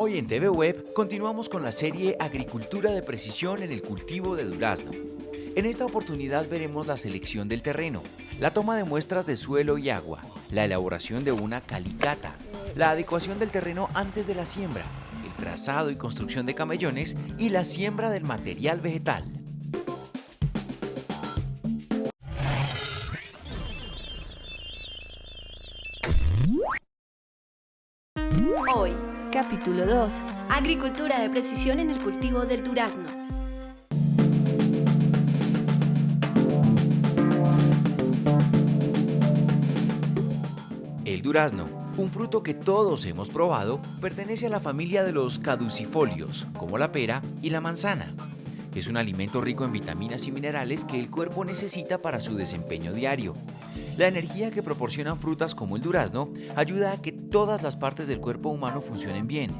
Hoy en TV Web continuamos con la serie Agricultura de Precisión en el cultivo de durazno. En esta oportunidad veremos la selección del terreno, la toma de muestras de suelo y agua, la elaboración de una calicata, la adecuación del terreno antes de la siembra, el trazado y construcción de camellones y la siembra del material vegetal. Hoy, capítulo 2. Agricultura de precisión en el cultivo del durazno. El durazno, un fruto que todos hemos probado, pertenece a la familia de los caducifolios, como la pera y la manzana. Es un alimento rico en vitaminas y minerales que el cuerpo necesita para su desempeño diario. La energía que proporcionan frutas como el durazno ayuda a que todas las partes del cuerpo humano funcionen bien.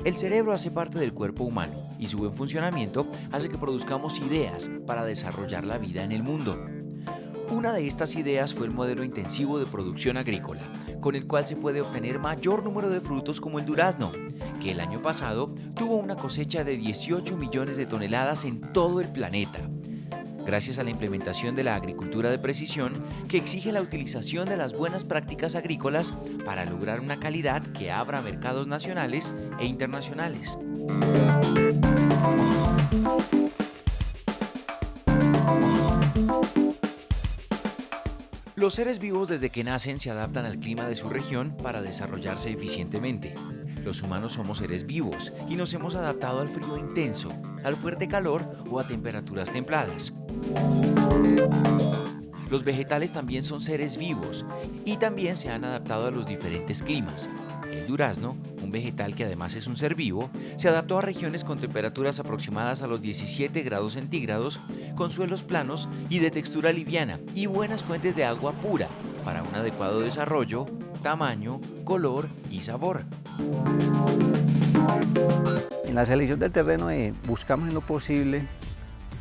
El cerebro hace parte del cuerpo humano y su buen funcionamiento hace que produzcamos ideas para desarrollar la vida en el mundo. Una de estas ideas fue el modelo intensivo de producción agrícola, con el cual se puede obtener mayor número de frutos como el durazno, que el año pasado tuvo una cosecha de 18 millones de toneladas en todo el planeta. Gracias a la implementación de la agricultura de precisión, que exige la utilización de las buenas prácticas agrícolas para lograr una calidad que abra mercados nacionales e internacionales. Los seres vivos desde que nacen se adaptan al clima de su región para desarrollarse eficientemente. Los humanos somos seres vivos y nos hemos adaptado al frío intenso, al fuerte calor o a temperaturas templadas. Los vegetales también son seres vivos y también se han adaptado a los diferentes climas. El durazno, un vegetal que además es un ser vivo, se adaptó a regiones con temperaturas aproximadas a los 17 grados centígrados, con suelos planos y de textura liviana y buenas fuentes de agua pura para un adecuado desarrollo, tamaño, color y sabor. En la selección del terreno buscamos en lo posible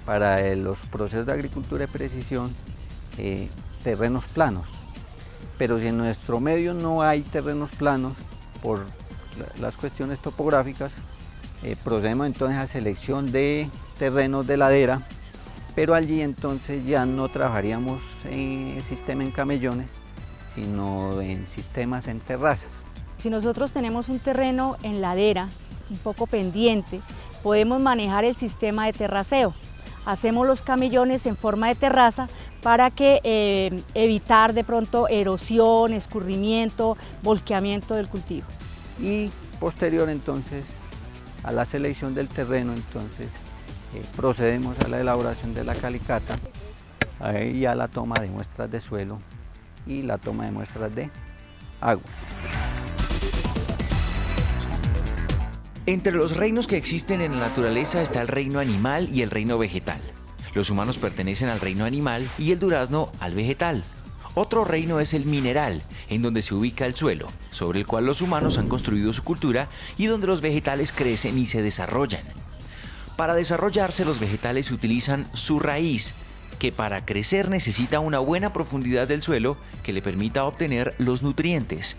para los procesos de agricultura de precisión terrenos planos, pero si en nuestro medio no hay terrenos planos por las cuestiones topográficas, procedemos entonces a selección de terrenos de ladera, pero allí entonces ya no trabajaríamos en sistema en camellones, sino en sistemas en terrazas. Si nosotros tenemos un terreno en ladera, un poco pendiente, podemos manejar el sistema de terraceo. Hacemos los camellones en forma de terraza para que evitar de pronto erosión, escurrimiento, volqueamiento del cultivo. Y posterior entonces a la selección del terreno, entonces procedemos a la elaboración de la calicata y a la toma de muestras de suelo y la toma de muestras de agua. Entre los reinos que existen en la naturaleza está el reino animal y el reino vegetal. Los humanos pertenecen al reino animal y el durazno al vegetal. Otro reino es el mineral, en donde se ubica el suelo, sobre el cual los humanos han construido su cultura y donde los vegetales crecen y se desarrollan. Para desarrollarse, los vegetales utilizan su raíz, que para crecer necesita una buena profundidad del suelo que le permita obtener los nutrientes.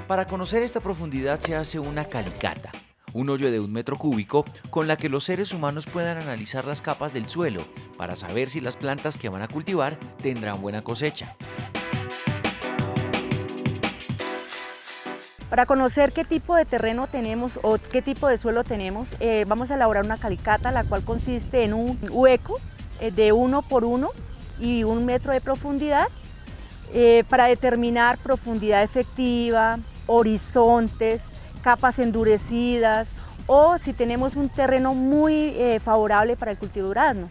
Para conocer esta profundidad se hace una calicata, un hoyo de 1 metro cúbico con la que los seres humanos puedan analizar las capas del suelo para saber si las plantas que van a cultivar tendrán buena cosecha. Para conocer qué tipo de terreno tenemos o qué tipo de suelo tenemos, vamos a elaborar una calicata, la cual consiste en un hueco de 1 por 1 y 1 metro de profundidad para determinar profundidad efectiva, horizontes, capas endurecidas o si tenemos un terreno muy favorable para el cultivo de durazno.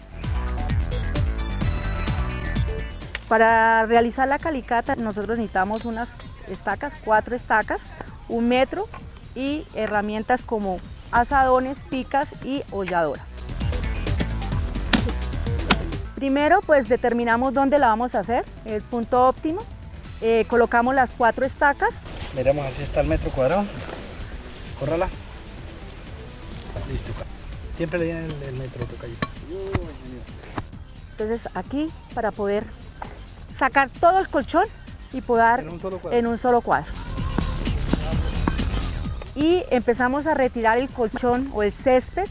Para realizar la calicata nosotros necesitamos unas estacas, 4 estacas, 1 metro y herramientas como azadones, picas y holladora. Primero pues determinamos dónde la vamos a hacer, el punto óptimo, colocamos las 4 estacas. Miremos así está el metro cuadrado, córrala. Listo. Siempre le viene el metro, tocallito. Entonces aquí para poder sacar todo el colchón y podar En un solo cuadro. en un solo cuadro. Y empezamos a retirar el colchón o el césped,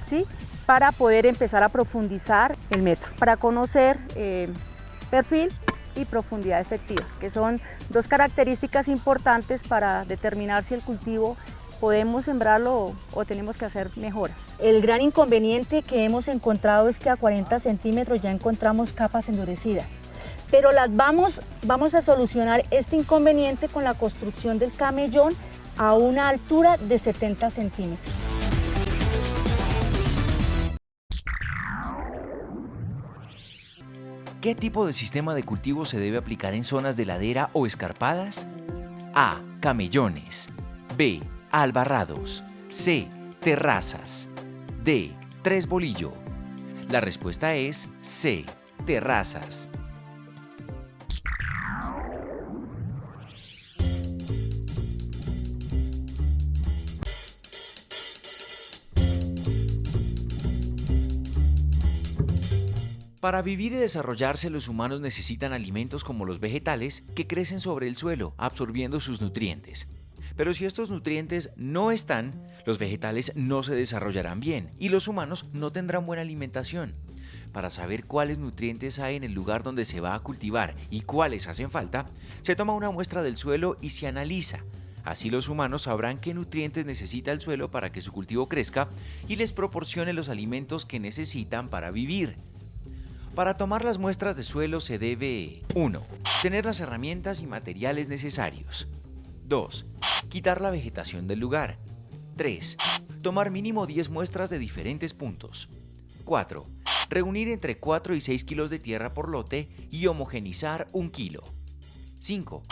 ¿sí? Para poder empezar a profundizar el metro, para conocer perfil y profundidad efectiva, que son dos características importantes para determinar si el cultivo podemos sembrarlo o tenemos que hacer mejoras. El gran inconveniente que hemos encontrado es que a 40 centímetros ya encontramos capas endurecidas, pero vamos a solucionar este inconveniente con la construcción del camellón a una altura de 70 centímetros. ¿Qué tipo de sistema de cultivo se debe aplicar en zonas de ladera o escarpadas? A. Camellones. B. Albarrados. C. Terrazas. D. Tres bolillo. La respuesta es C. Terrazas. Para vivir y desarrollarse, los humanos necesitan alimentos como los vegetales que crecen sobre el suelo, absorbiendo sus nutrientes. Pero si estos nutrientes no están, los vegetales no se desarrollarán bien y los humanos no tendrán buena alimentación. Para saber cuáles nutrientes hay en el lugar donde se va a cultivar y cuáles hacen falta, se toma una muestra del suelo y se analiza. Así los humanos sabrán qué nutrientes necesita el suelo para que su cultivo crezca y les proporcione los alimentos que necesitan para vivir. Para tomar las muestras de suelo se debe 1. Tener las herramientas y materiales necesarios. 2. Quitar la vegetación del lugar. 3. Tomar mínimo 10 muestras de diferentes puntos. 4. Reunir entre 4 y 6 kilos de tierra por lote y homogenizar 1 kilo. 5.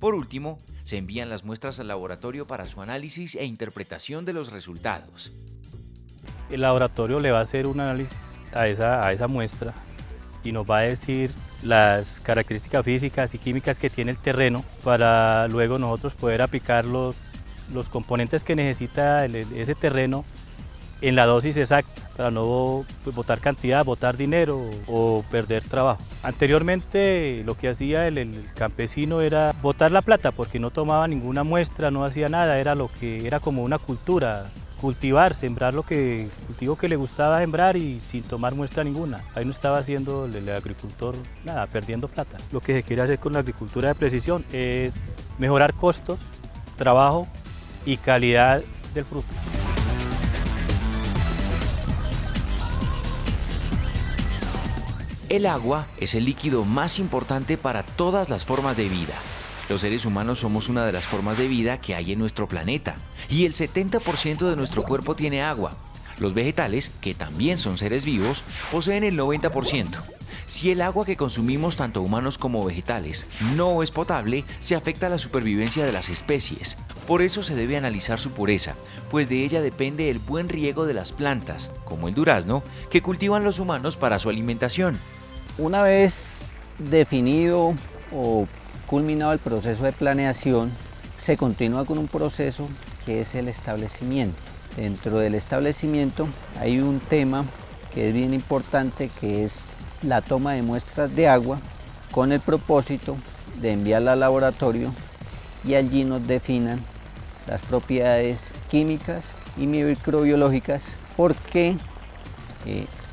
Por último, se envían las muestras al laboratorio para su análisis e interpretación de los resultados. El laboratorio le va a hacer un análisis a esa muestra y nos va a decir las características físicas y químicas que tiene el terreno para luego nosotros poder aplicar los componentes que necesita ese terreno en la dosis exacta para no botar cantidad, botar dinero o perder trabajo. Anteriormente lo que hacía el campesino era botar la plata porque no tomaba ninguna muestra, no hacía nada, era como una cultura. Cultivar, sembrar el cultivo que le gustaba sembrar y sin tomar muestra ninguna. Ahí no estaba haciendo el agricultor nada, perdiendo plata. Lo que se quiere hacer con la agricultura de precisión es mejorar costos, trabajo y calidad del fruto. El agua es el líquido más importante para todas las formas de vida. Los seres humanos somos una de las formas de vida que hay en nuestro planeta y el 70% de nuestro cuerpo tiene agua. Los vegetales, que también son seres vivos, poseen el 90%. Si el agua que consumimos tanto humanos como vegetales no es potable, se afecta la supervivencia de las especies. Por eso se debe analizar su pureza, pues de ella depende el buen riego de las plantas, como el durazno, que cultivan los humanos para su alimentación. Una vez definido o culminado el proceso de planeación, se continúa con un proceso que es el establecimiento. Dentro del establecimiento hay un tema que es bien importante, que es la toma de muestras de agua con el propósito de enviarla al laboratorio y allí nos definan las propiedades químicas y microbiológicas, porque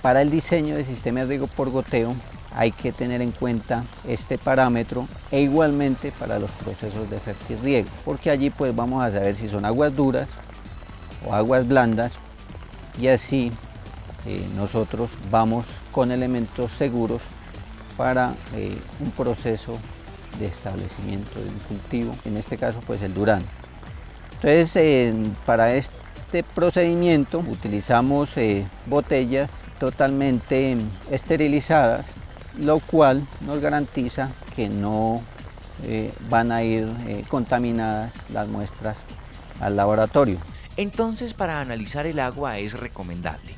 para el diseño del sistema de riego por goteo hay que tener en cuenta este parámetro, e igualmente para los procesos de fertirriego, porque allí pues vamos a saber si son aguas duras o aguas blandas, y así nosotros vamos con elementos seguros para un proceso de establecimiento de un cultivo, en este caso pues el durazno. Entonces para este procedimiento utilizamos botellas totalmente esterilizadas, lo cual nos garantiza que no van a ir contaminadas las muestras al laboratorio. Entonces, para analizar el agua es recomendable: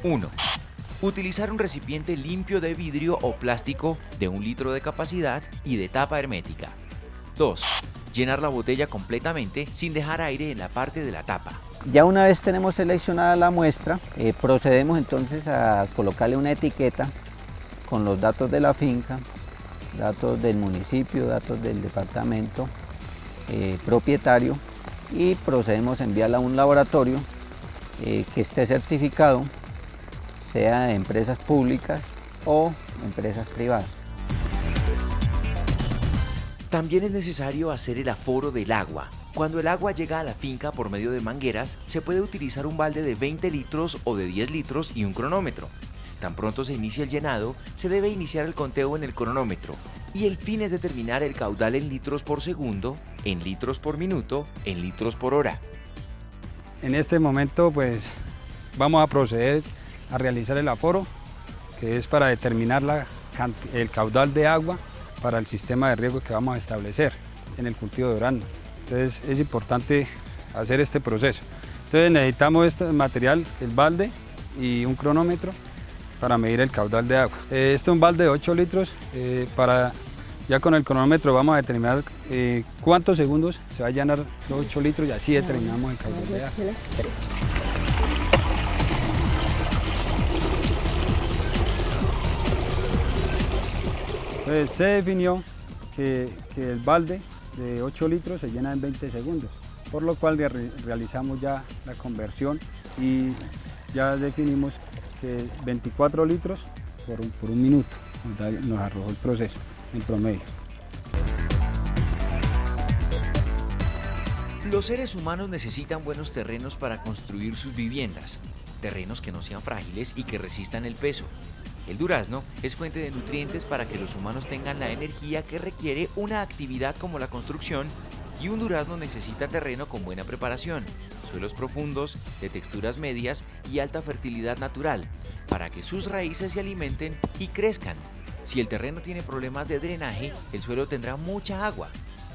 1. Utilizar un recipiente limpio de vidrio o plástico de 1 litro de capacidad y de tapa hermética. 2. Llenar la botella completamente sin dejar aire en la parte de la tapa. Ya una vez tenemos seleccionada la muestra, procedemos entonces a colocarle una etiqueta con los datos de la finca datos del municipio, datos del departamento propietario, y procedemos a enviarla a un laboratorio que esté certificado, sea de empresas públicas o empresas privadas. También es necesario hacer el aforo del agua. Cuando el agua llega a la finca por medio de mangueras, se puede utilizar un balde de 20 litros o de 10 litros y un cronómetro. Tan pronto se inicia el llenado, se debe iniciar el conteo en el cronómetro, y el fin es determinar el caudal en litros por segundo, en litros por minuto, en litros por hora. En este momento pues vamos a proceder a realizar el aforo, que es para determinar el caudal de agua para el sistema de riego que vamos a establecer en el cultivo de durazno. Entonces es importante hacer este proceso. Entonces necesitamos este material, el balde y un cronómetro para medir el caudal de agua. Este es un balde de 8 litros, ya con el cronómetro vamos a determinar cuántos segundos se va a llenar los 8 litros y así determinamos el caudal de agua. Entonces se definió que el balde de 8 litros se llena en 20 segundos, por lo cual realizamos ya la conversión y ya definimos que 24 litros por un minuto nos arrojó el proceso en promedio. Los seres humanos necesitan buenos terrenos para construir sus viviendas, terrenos que no sean frágiles y que resistan el peso. El durazno es fuente de nutrientes para que los humanos tengan la energía que requiere una actividad como la construcción, y un durazno necesita terreno con buena preparación, suelos profundos, de texturas medias y alta fertilidad natural, para que sus raíces se alimenten y crezcan. Si el terreno tiene problemas de drenaje, el suelo tendrá mucha agua.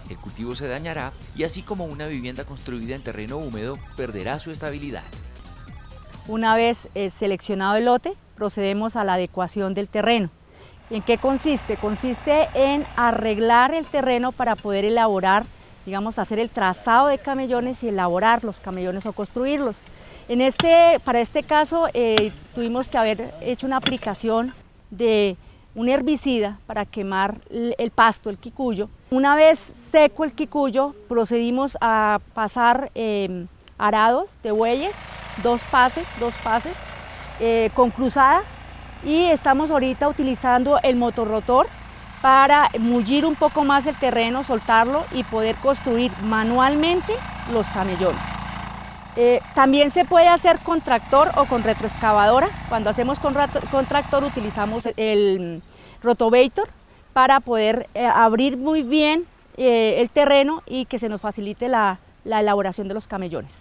El cultivo se dañará y, así como una vivienda construida en terreno húmedo, perderá su estabilidad. Una vez seleccionado el lote, procedemos a la adecuación del terreno. ¿En qué consiste? Consiste en arreglar el terreno para poder elaborar, digamos, hacer el trazado de camellones y elaborar los camellones o construirlos. Para este caso tuvimos que haber hecho una aplicación de un herbicida para quemar el pasto, el quicuyo. Una vez seco el quicuyo, procedimos a pasar arados de bueyes, dos pases con cruzada, y estamos ahorita utilizando el motorrotor para mullir un poco más el terreno, soltarlo y poder construir manualmente los camellones. También se puede hacer con tractor o con retroexcavadora. Cuando hacemos con tractor utilizamos el rotavator para poder abrir muy bien el terreno y que se nos facilite la elaboración de los camellones.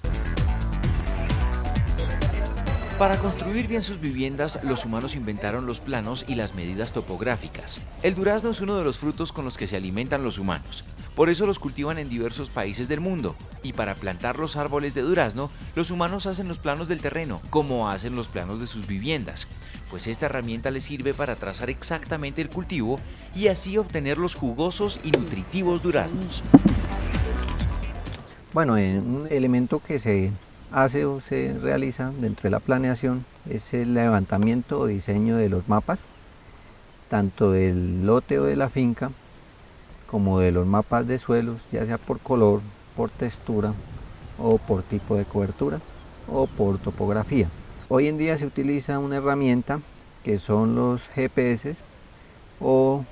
Para construir bien sus viviendas, los humanos inventaron los planos y las medidas topográficas. El durazno es uno de los frutos con los que se alimentan los humanos. Por eso los cultivan en diversos países del mundo. Y para plantar los árboles de durazno, los humanos hacen los planos del terreno, como hacen los planos de sus viviendas. Pues esta herramienta les sirve para trazar exactamente el cultivo y así obtener los jugosos y nutritivos duraznos. Bueno, un elemento que se hace o se realiza dentro de la planeación es el levantamiento o diseño de los mapas, tanto del lote o de la finca, como de los mapas de suelos, ya sea por color, por textura, o por tipo de cobertura, o por topografía. Hoy en día se utiliza una herramienta que son los GPS o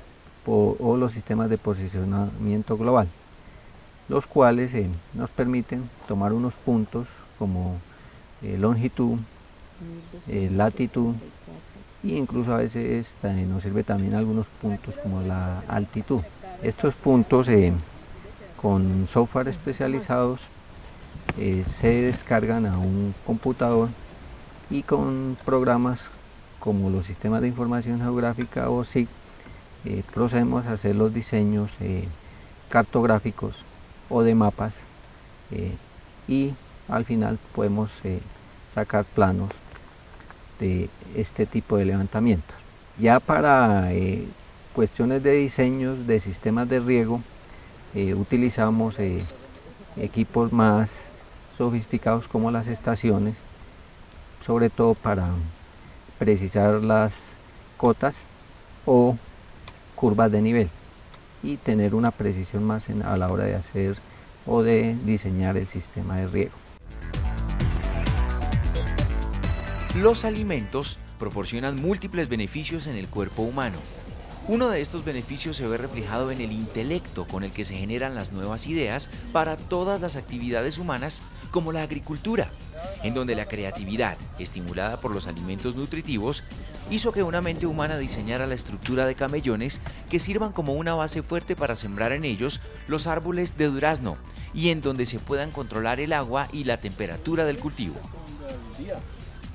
los sistemas de posicionamiento global, los cuales nos permiten tomar unos puntos como longitud, latitud, e incluso a veces nos sirve también algunos puntos como la altitud. Estos puntos con software especializados se descargan a un computador, y con programas como los sistemas de información geográfica o SIG procedemos a hacer los diseños cartográficos o de mapas, y al final podemos sacar planos de este tipo de levantamientos. Ya para cuestiones de diseños de sistemas de riego utilizamos equipos más sofisticados como las estaciones, sobre todo para precisar las cotas o curvas de nivel y tener una precisión más a la hora de hacer o de diseñar el sistema de riego. Los alimentos proporcionan múltiples beneficios en el cuerpo humano. Uno de estos beneficios se ve reflejado en el intelecto con el que se generan las nuevas ideas para todas las actividades humanas, como la agricultura, en donde la creatividad, estimulada por los alimentos nutritivos, hizo que una mente humana diseñara la estructura de camellones que sirvan como una base fuerte para sembrar en ellos los árboles de durazno y en donde se puedan controlar el agua y la temperatura del cultivo.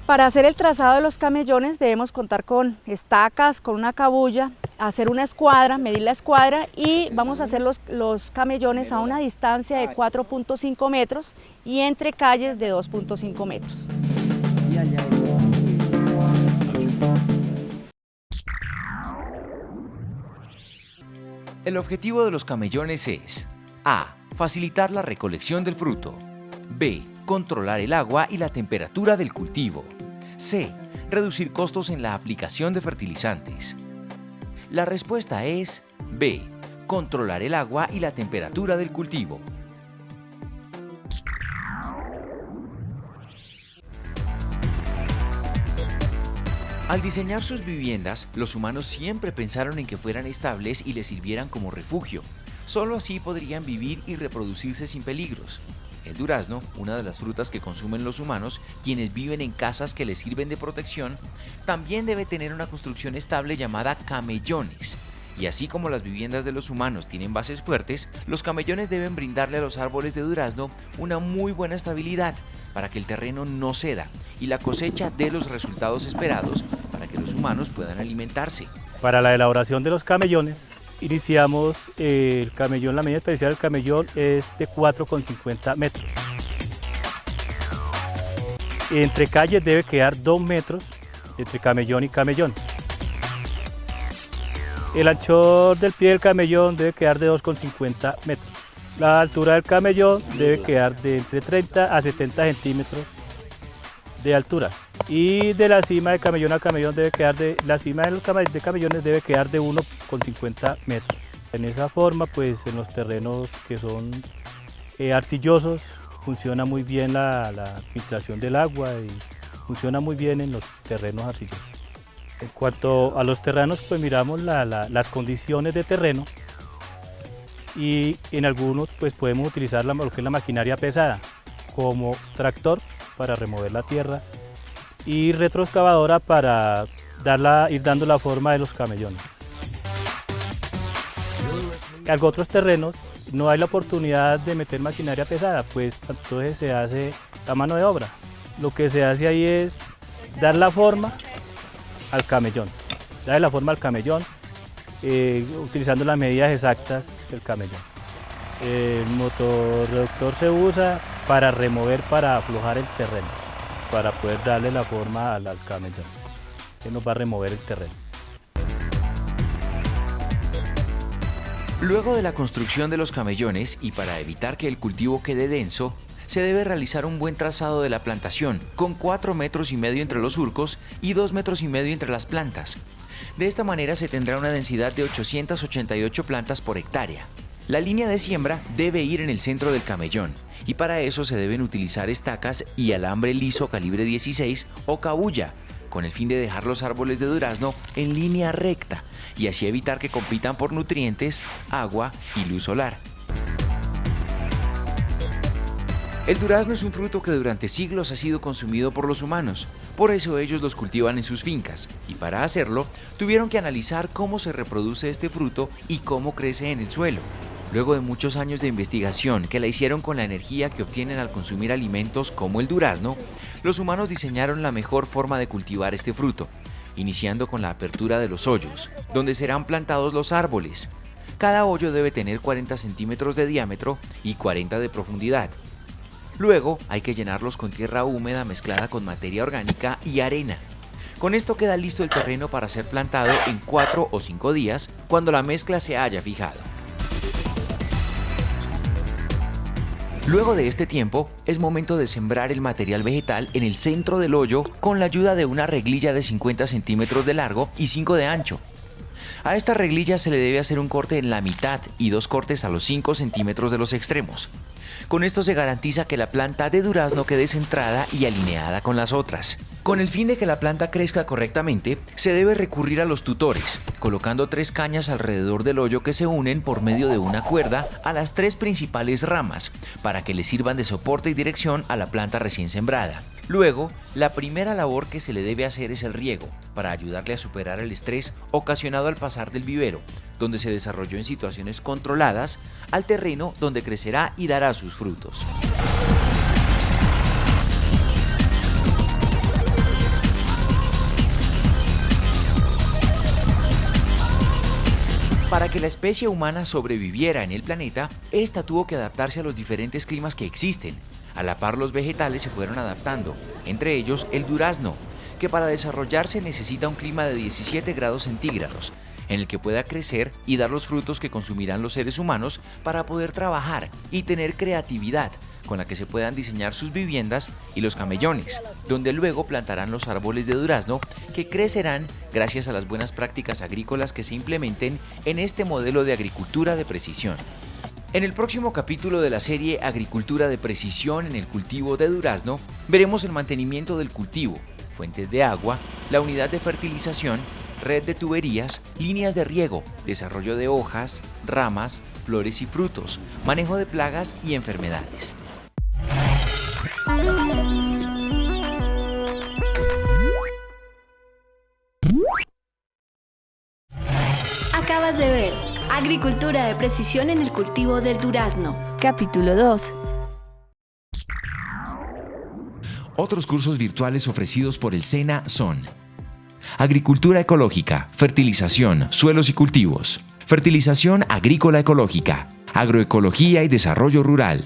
Para hacer el trazado de los camellones debemos contar con estacas, con una cabulla, hacer una escuadra, medir la escuadra y vamos a hacer los camellones a una distancia de 4.5 metros y entre calles de 2.5 metros. El objetivo de los camellones es: A. Facilitar la recolección del fruto. B. Controlar el agua y la temperatura del cultivo. C. Reducir costos en la aplicación de fertilizantes. La respuesta es B. Controlar el agua y la temperatura del cultivo. Al diseñar sus viviendas, los humanos siempre pensaron en que fueran estables y les sirvieran como refugio. Solo así podrían vivir y reproducirse sin peligros. El durazno, una de las frutas que consumen los humanos, quienes viven en casas que les sirven de protección, también debe tener una construcción estable llamada camellones. Y así como las viviendas de los humanos tienen bases fuertes, los camellones deben brindarle a los árboles de durazno una muy buena estabilidad para que el terreno no ceda y la cosecha dé los resultados esperados para que los humanos puedan alimentarse. Para la elaboración de los camellones, iniciamos el camellón, la medida especial del camellón es de 4,50 metros. Entre calles debe quedar 2 metros entre camellón y camellón. El anchor del pie del camellón debe quedar de 2,50 metros. La altura del camellón debe quedar de entre 30 a 70 centímetros de altura. Y de la cima de camellón a camellón debe quedar la cima de camellones debe quedar de 1,50 metros. En esa forma, pues en los terrenos que son arcillosos, funciona muy bien la filtración del agua y funciona muy bien en los terrenos arcillosos. En cuanto a los terrenos, pues miramos las condiciones de terreno y en algunos pues podemos utilizar lo que es la maquinaria pesada, como tractor para remover la tierra y retroexcavadora para ir dando la forma de los camellones. En otros terrenos no hay la oportunidad de meter maquinaria pesada, pues entonces se hace la mano de obra. Lo que se hace ahí es dar la forma al camellón, darle la forma al camellón utilizando las medidas exactas del camellón. El motor reductor se usa para remover, para aflojar el terreno, para poder darle la forma al camellón, que nos va a remover el terreno. Luego de la construcción de los camellones y para evitar que el cultivo quede denso, se debe realizar un buen trazado de la plantación, con 4,5 metros entre los surcos y 2,5 metros entre las plantas. De esta manera se tendrá una densidad de 888 plantas por hectárea. La línea de siembra debe ir en el centro del camellón, y para eso se deben utilizar estacas y alambre liso calibre 16 o cabulla, con el fin de dejar los árboles de durazno en línea recta y así evitar que compitan por nutrientes, agua y luz solar. El durazno es un fruto que durante siglos ha sido consumido por los humanos, por eso ellos los cultivan en sus fincas, y para hacerlo tuvieron que analizar cómo se reproduce este fruto y cómo crece en el suelo. Luego de muchos años de investigación que la hicieron con la energía que obtienen al consumir alimentos como el durazno, los humanos diseñaron la mejor forma de cultivar este fruto, iniciando con la apertura de los hoyos, donde serán plantados los árboles. Cada hoyo debe tener 40 centímetros de diámetro y 40 de profundidad. Luego hay que llenarlos con tierra húmeda mezclada con materia orgánica y arena. Con esto queda listo el terreno para ser plantado en 4 o 5 días cuando la mezcla se haya fijado. Luego de este tiempo, es momento de sembrar el material vegetal en el centro del hoyo con la ayuda de una reglilla de 50 centímetros de largo y 5 de ancho. A esta reglilla se le debe hacer un corte en la mitad y 2 cortes a los 5 centímetros de los extremos. Con esto se garantiza que la planta de durazno quede centrada y alineada con las otras. Con el fin de que la planta crezca correctamente, se debe recurrir a los tutores, colocando 3 cañas alrededor del hoyo que se unen por medio de una cuerda a las 3 principales ramas, para que le sirvan de soporte y dirección a la planta recién sembrada. Luego, la primera labor que se le debe hacer es el riego, para ayudarle a superar el estrés ocasionado al pasar del vivero, donde se desarrolló en situaciones controladas, al terreno donde crecerá y dará sus frutos. Para que la especie humana sobreviviera en el planeta, esta tuvo que adaptarse a los diferentes climas que existen. A la par, los vegetales se fueron adaptando, entre ellos el durazno, que para desarrollarse necesita un clima de 17 grados centígrados, en el que pueda crecer y dar los frutos que consumirán los seres humanos para poder trabajar y tener creatividad, con la que se puedan diseñar sus viviendas, y los camellones, donde luego plantarán los árboles de durazno que crecerán gracias a las buenas prácticas agrícolas que se implementen en este modelo de agricultura de precisión. En el próximo capítulo de la serie Agricultura de Precisión en el cultivo de durazno, veremos el mantenimiento del cultivo, fuentes de agua, la unidad de fertilización, red de tuberías, líneas de riego, desarrollo de hojas, ramas, flores y frutos, manejo de plagas y enfermedades. Acabas de ver Agricultura de Precisión en el cultivo del durazno. Capítulo 2. Otros cursos virtuales ofrecidos por el SENA son: Agricultura ecológica, fertilización, suelos y cultivos, fertilización agrícola ecológica, agroecología y desarrollo rural,